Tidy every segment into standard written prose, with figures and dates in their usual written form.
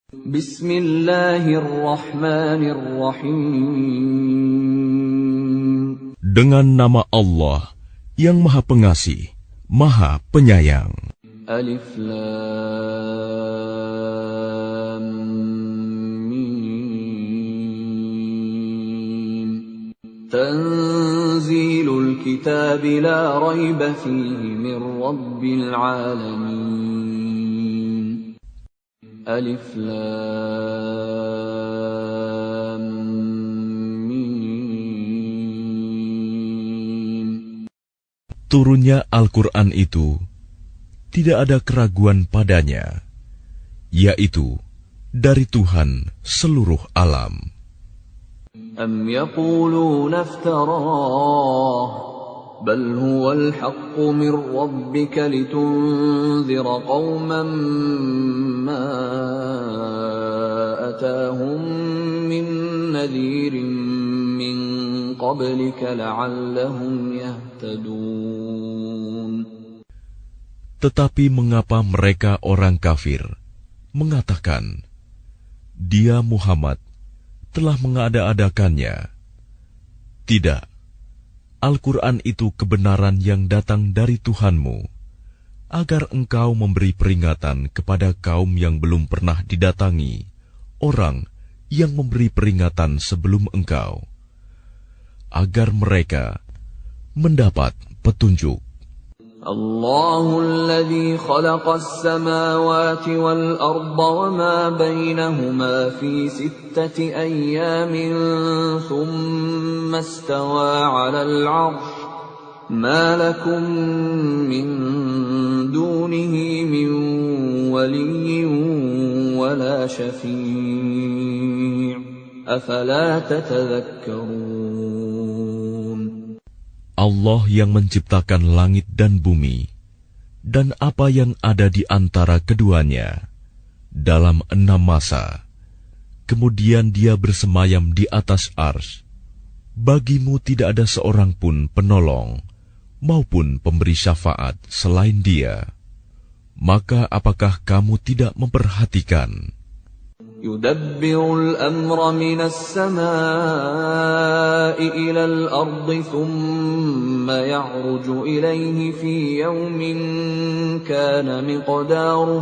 Bismillahirrahmanirrahim. Dengan nama Allah yang Maha Pengasih, Maha Penyayang. Alif Lam Mim. Tanzilul kitab la raiba fihi min rabbil alamin. Alif Lam Mim. Turunnya Al-Quran itu tidak ada keraguan padanya, yaitu dari Tuhan seluruh alam. Am yaquluna iftarah, bal huwal haqqu min rabbika litunzira qauman ma atahum min nadhirin min qablika la'allahum yahtadun. Tetapi mengapa mereka orang kafir mengatakan, Dia Muhammad telah mengada-adakannya? Tidak, Al-Quran itu kebenaran yang datang dari Tuhanmu, agar engkau memberi peringatan kepada kaum yang belum pernah didatangi orang yang memberi peringatan sebelum engkau, agar mereka mendapat petunjuk. Allahu alladhi khalaqa as-samawati wal arda wa ma bainahuma fi sittati ayyamin thumma istawa 'alal 'arsy ma lakum min dunihi min waliyyin wa la syafi' afala tatadhakkarun. Allah yang menciptakan langit dan bumi, dan apa yang ada di antara keduanya, dalam 6 masa. Kemudian Dia bersemayam di atas arsy. Bagimu tidak ada seorang pun penolong, maupun pemberi syafaat selain Dia. Maka apakah kamu tidak memperhatikan? Yudabbirul amra minas samaa'i ilal ardi thumma ya'ruju ilayhi fi yawmin kana miqdaruhu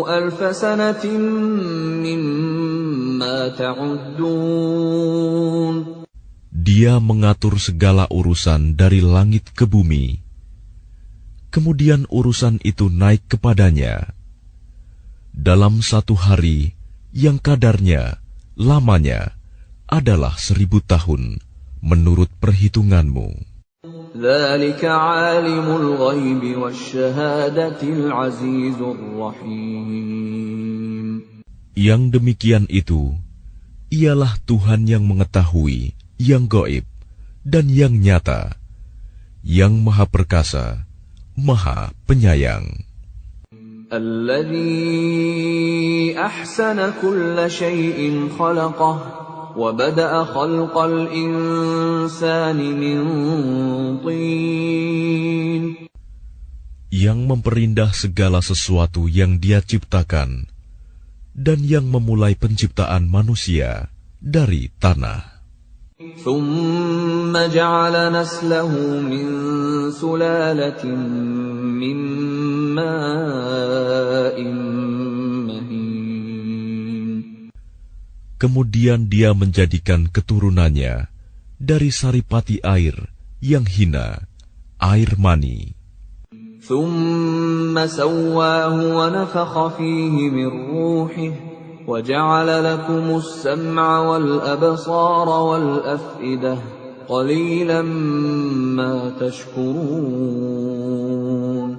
alfa sanatin mimma ta'uddun. Dia mengatur segala urusan dari langit ke bumi. Kemudian urusan itu naik kepadanya dalam 1 hari yang kadarnya, lamanya adalah 1000 tahun menurut perhitunganmu. Dzalika 'alimul ghaibi wasyahadatil 'azizur rahim. Yang demikian itu ialah Tuhan yang mengetahui yang gaib dan yang nyata, yang Maha Perkasa, Maha Penyayang. Alladzi ahsana kulla syai'in khalaqah wa bada'a khalqal insani min tin. Yang memperindah segala sesuatu yang Dia ciptakan, dan yang memulai penciptaan manusia dari tanah. ثُمَّ جَعَلَ نَسْلَهُ مِنْ سُلَالَةٍ مِّن مَّاءٍ مَّهِينٍ. Kemudian Dia menjadikan keturunannya dari saripati air yang hina, air mani. ثُمَّ سَوَّاهُ وَنَفَخَ فِيهِ مِنْ رُوحِهِ وَجَعَلَ لَكُمُ السَّمْعَ وَالْأَبْصَارَ وَالْأَفْئِدَةَ قَلِيلًا مَا تَشْكُرُونَ.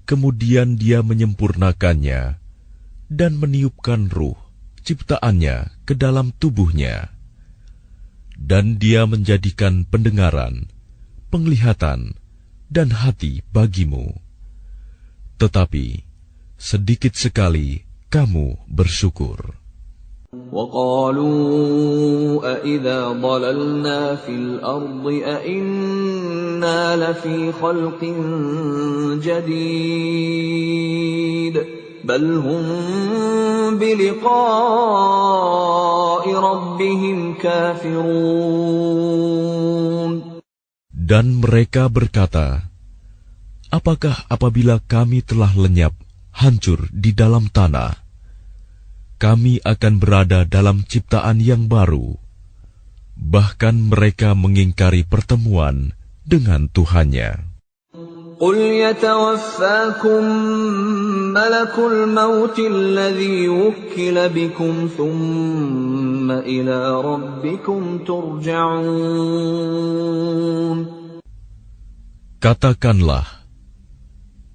Kemudian Dia menyempurnakannya dan meniupkan ruh ciptaannya ke dalam tubuhnya, dan Dia menjadikan pendengaran, penglihatan, dan hati bagimu. Tetapi sedikit sekali kamu bersyukur. وَقَالُوا أَإِذَا ضَلَلْنَا فِي الْأَرْضِ أَإِنَّا لَفِي خَلْقٍ جَدِيدٍ بل هم بلقاء ربهم كافرون. Dan mereka berkata, apakah apabila kami telah lenyap, hancur di dalam tanah, kami akan berada dalam ciptaan yang baru? Bahkan mereka mengingkari pertemuan dengan Tuhannya. قل يتوفاكم ملك الموت الذي وكل بكم ثم إلى ربكم ترجعون. Katakanlah,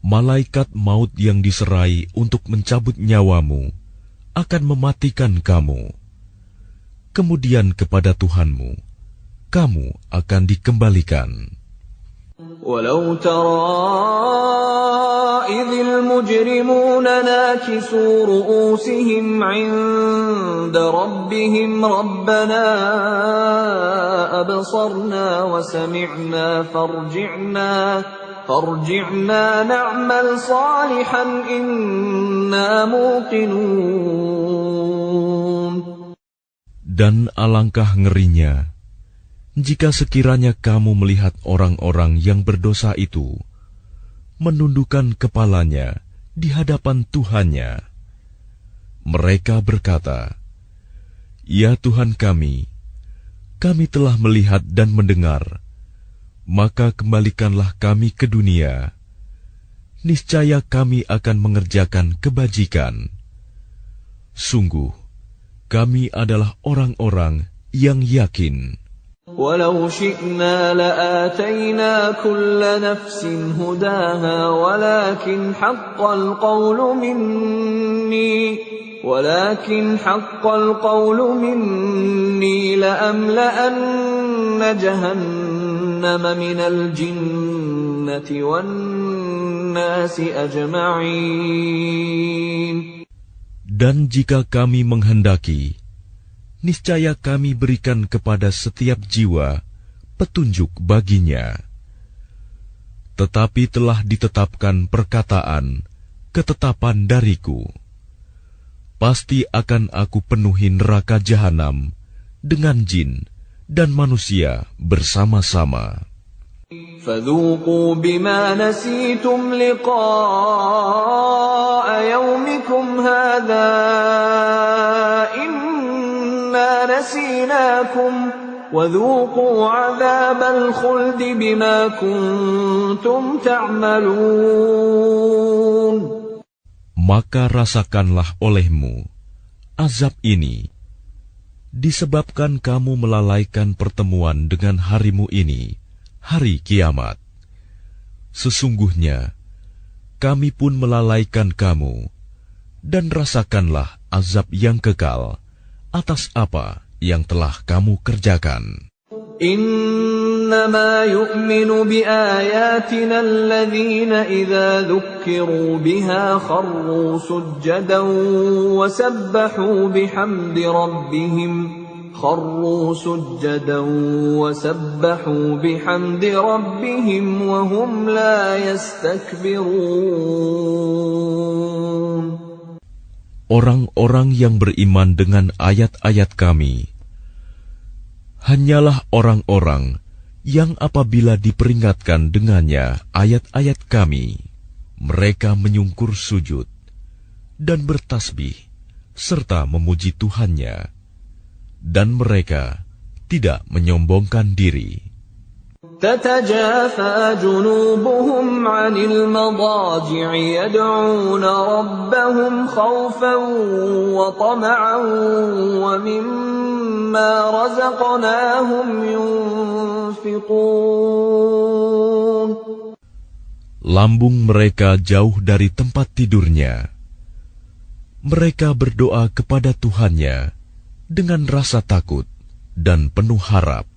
malaikat maut yang diserai untuk mencabut nyawamu akan mematikan kamu. Kemudian kepada Tuhanmu, kamu akan dikembalikan. ولو ترى إذ المجرمون ناكسوا رؤوسهم عند ربهم ربنا أبصرنا وسمعنا فارجعنا نعمل صالحا إنا موقنون. Dan alangkah ngerinya jika sekiranya kamu melihat orang-orang yang berdosa itu menundukkan kepalanya di hadapan Tuhannya. Mereka berkata, "Ya Tuhan kami telah melihat dan mendengar, maka kembalikanlah kami ke dunia. Niscaya kami akan mengerjakan kebajikan. Sungguh, kami adalah orang-orang yang yakin." ولو شئنا لآتينا كل نفس هداها ولكن حق القول مني لأملأن جهنم من الجنة والناس أجمعين. Dan jika kami menghendaki, niscaya kami berikan kepada setiap jiwa petunjuk baginya. Tetapi telah ditetapkan ketetapan dariku. Pasti akan aku penuhi neraka jahanam dengan jin dan manusia bersama-sama. فذوقوا بما نسيتم لقاء يومكم هذا نسيناكم وذوقوا عذاب الخلد بما كنتم تعملون. Maka rasakanlah olehmu azab ini disebabkan kamu melalaikan pertemuan dengan harimu ini, hari kiamat. Sesungguhnya kami pun melalaikan kamu, dan rasakanlah azab yang kekal atas apa yang telah kamu kerjakan. إنما يؤمن بآياتنا الذين إذا ذكروا بها خروا سجدا وسبحوا بحمد ربهم وهم لا يستكبرون. Orang-orang yang beriman dengan ayat-ayat kami hanyalah orang-orang yang apabila diperingatkan dengannya ayat-ayat kami, mereka menyungkur sujud dan bertasbih serta memuji Tuhannya, dan mereka tidak menyombongkan diri. تتجافى جنوبهم عن المضاجع يدعون ربهم خوفا وطمعا ومما رزقناهم ينفقون. Lambung mereka jauh dari tempat tidurnya. Mereka berdoa kepada Tuhannya dengan rasa takut dan penuh harap.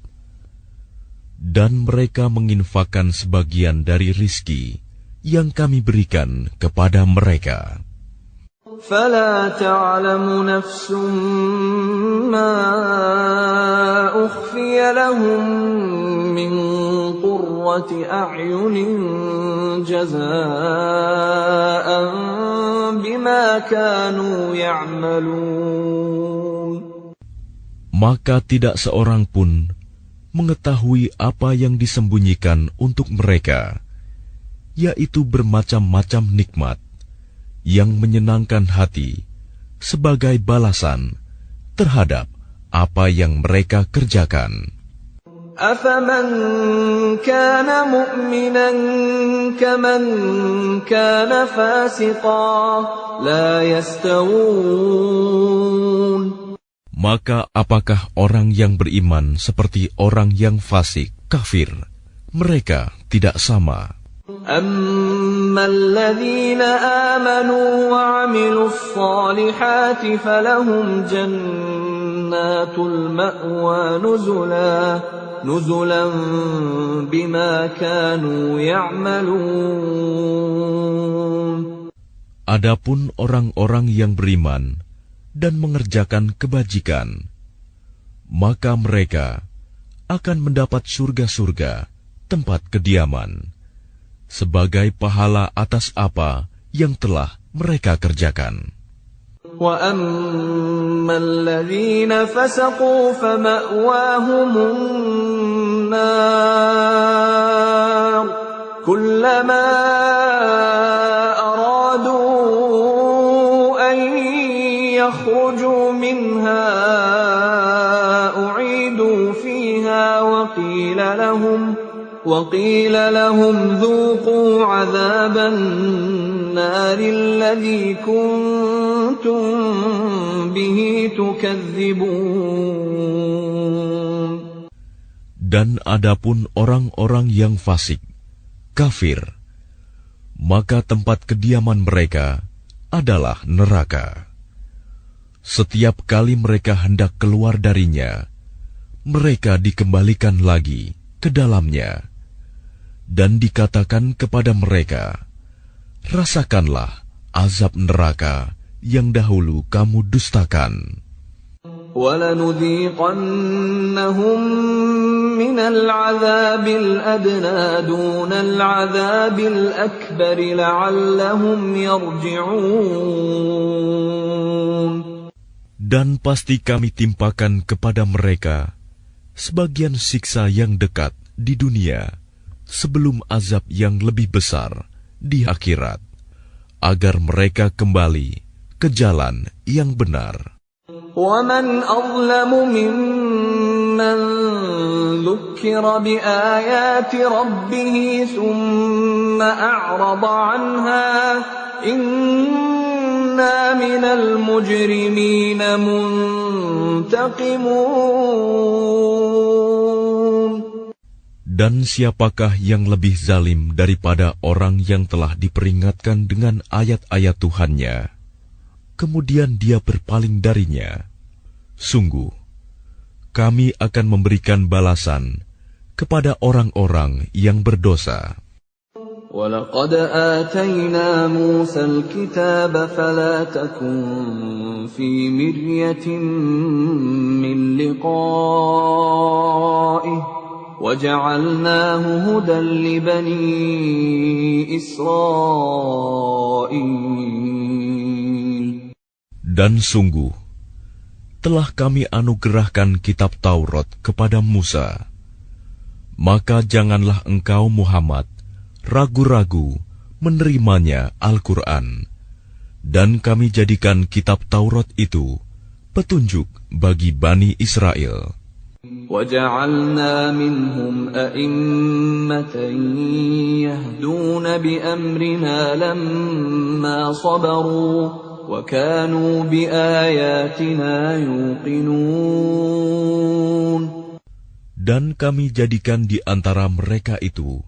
Dan mereka menginfakkan sebagian dari rizki yang kami berikan kepada mereka. فَلَا تَعْلَمُ نَفْسٌ مَّا أُخْفِيَ لَهُم مِّن قُرَّةِ أَعْيُنٍ جَزَاءً بما كانوا يعملون. Maka tidak seorang pun mengetahui apa yang disembunyikan untuk mereka, yaitu bermacam-macam nikmat yang menyenangkan hati sebagai balasan terhadap apa yang mereka kerjakan. أَفَمَنْ كَانَ مُؤْمِنًا كَمَنْ كَانَ فَاسِقًا لَا يَسْتَوُونَ. Maka apakah orang yang beriman seperti orang yang fasik, kafir? Mereka tidak sama. أَمَّا الَّذِينَ آمَنُوا وَعَمِلُوا الصَّالِحَاتِ فَلَهُمْ جَنَّاتُ الْمَأْوَى نُزُلًا بِمَا كَانُوا يَعْمَلُونَ. Adapun orang-orang yang beriman dan mengerjakan kebajikan, maka mereka akan mendapat surga-surga tempat kediaman sebagai pahala atas apa yang telah mereka kerjakan. وَأَمَّا الَّذِينَ فَسَقُوا فَمَأْوَاهُمُ النَّارُ كُلَّمَا يخرجوا منها أعيدوا فيها وقيل لهم ذوقوا عذاب النار الذي كنتم به تكذبون. Dan adapun orang-orang yang fasik, kafir, maka tempat kediaman mereka adalah neraka. Setiap kali mereka hendak keluar darinya, mereka dikembalikan lagi ke dalamnya, dan dikatakan kepada mereka, rasakanlah azab neraka yang dahulu kamu dustakan. وَلَنُذِيقَنَّهُمْ مِنَ الْعَذَابِ الْأَدْنَى دُونَ الْعَذَابِ الْأَكْبَرِ لَعَلَّهُمْ يَرْجِعُونَ. Dan pasti kami timpakan kepada mereka sebagian siksa yang dekat di dunia sebelum azab yang lebih besar di akhirat, agar mereka kembali ke jalan yang benar. وَمَنْ أَظْلَمُ مِمَّنْ ذُكِّرَ بِآيَاتِ رَبِّهِ ثُمَّ أَعْرَضَ عَنْهَا إِنَّا مِنَ الْمُجْرِمِينَ مُنْتَقِمُونَ. Dan siapakah yang lebih zalim daripada orang yang telah diperingatkan dengan ayat-ayat Tuhannya, kemudian dia berpaling darinya? Sungguh, kami akan memberikan balasan kepada orang-orang yang berdosa. وَلَقَدْ آتَيْنَا مُوسَى الْكِتَابَ فَلَا تَكُنْ فِي مِرْيَةٍ مِّن لِقَائِهِ وَجَعَلْنَاهُ هُدًى لِبَنِي إِسْرَائِيلَ. Dan sungguh, telah kami anugerahkan kitab Taurat kepada Musa. Maka janganlah engkau Muhammad ragu-ragu menerimanya Al-Quran, dan kami jadikan kitab Taurat itu petunjuk bagi Bani Israel. وَجَعَلْنَا مِنْهُمْ أَئِمَّةً يَهْدُونَ بِأَمْرِنَا لَمَّا صَبَرُوا وَكَانُوا بِآيَاتِنَا يُوقِنُونَ. Dan kami jadikan di antara mereka itu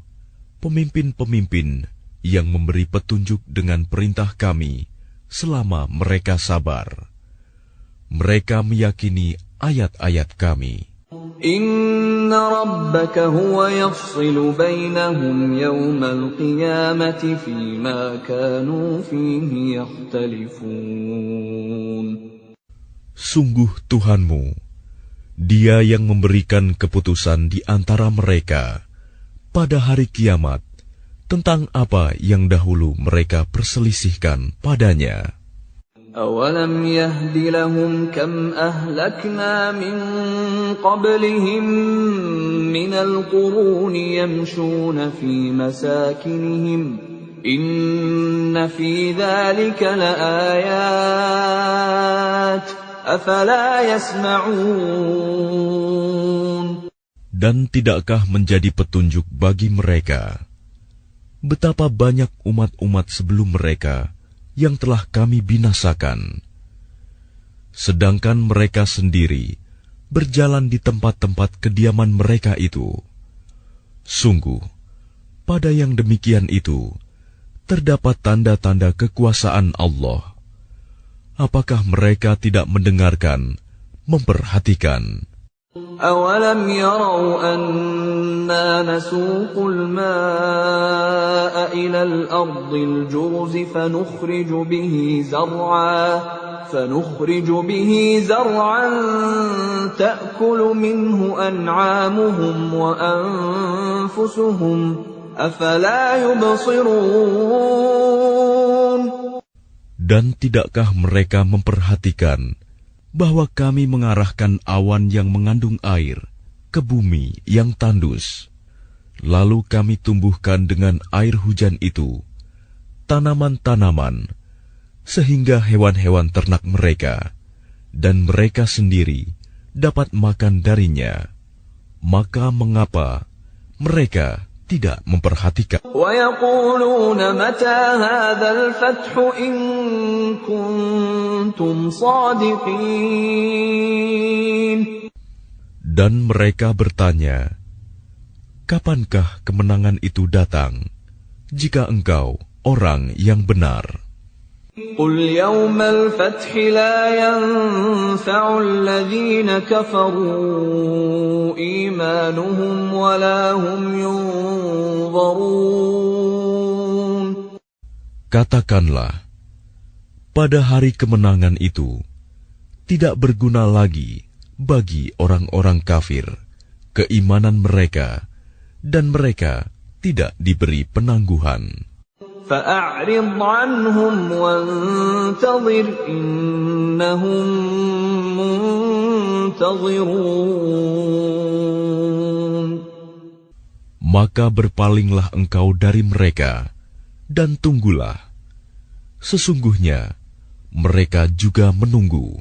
pemimpin-pemimpin yang memberi petunjuk dengan perintah kami selama mereka sabar. Mereka meyakini ayat-ayat kami. Inna rabbaka huwa yafsilu bainahum yawmal qiyamati fima kanu fihi yakhtalifun. Sungguh Tuhanmu, Dia yang memberikan keputusan di antara mereka pada hari kiamat tentang apa yang dahulu mereka perselisihkan padanya. أَوَلَمْ يَهْدِ لَهُمْ كَمْ أَهْلَكْنَا مِنْ قَبْلِهِمْ مِنَ الْقُرُونِ يَمْشُونَ فِي مَسَاكِنِهِمْ إِنَّ فِي ذَلِكَ لَآيَاتٍ أَفَلَا يَسْمَعُونَ. Dan tidakkah menjadi petunjuk bagi mereka betapa banyak umat-umat sebelum mereka yang telah kami binasakan, sedangkan mereka sendiri berjalan di tempat-tempat kediaman mereka itu. Sungguh, pada yang demikian itu terdapat tanda-tanda kekuasaan Allah. Apakah mereka tidak mendengarkan, memperhatikan? أَوَلَمْ يَرَوْا أَنَّا نَسُوقُ الْمَاءَ إِلَى الْأَرْضِ الْجُرُزِ فَنُخْرِجُ بِهِ زَرْعًا تَأْكُلُ مِنْهُ أَنْعَامُهُمْ وَأَنْفُسُهُمْ أَفَلَا يُبْصِرُونَ. Dan tidakkah mereka memperhatikan bahwa kami mengarahkan awan yang mengandung air ke bumi yang tandus, lalu kami tumbuhkan dengan air hujan itu tanaman-tanaman, sehingga hewan-hewan ternak mereka dan mereka sendiri dapat makan darinya. Maka mengapa mereka tidak memperhatikan? وَيَقُولُونَ مَتَى هَذَا الْفَتْحُ إِن كُنتُمْ صَادِقِينَ. Dan mereka bertanya, kapankah kemenangan itu datang, jika engkau orang yang benar? قُلْ يَوْمَ الْفَتْحِ لَا يَنفَعُ الَّذِينَ كَفَرُوا إِيمَانُهُمْ وَلَا هُمْ يُنظَرُونَ. Katakanlah, pada hari kemenangan itu tidak berguna lagi bagi orang-orang kafir keimanan mereka, dan mereka tidak diberi penangguhan. فَأَعْرِضْ عَنْهُمْ وَانْتَظِرْ إِنَّهُمْ مُنْتَظِرُونَ. Maka berpalinglah engkau dari mereka, dan tunggulah. Sesungguhnya mereka juga menunggu.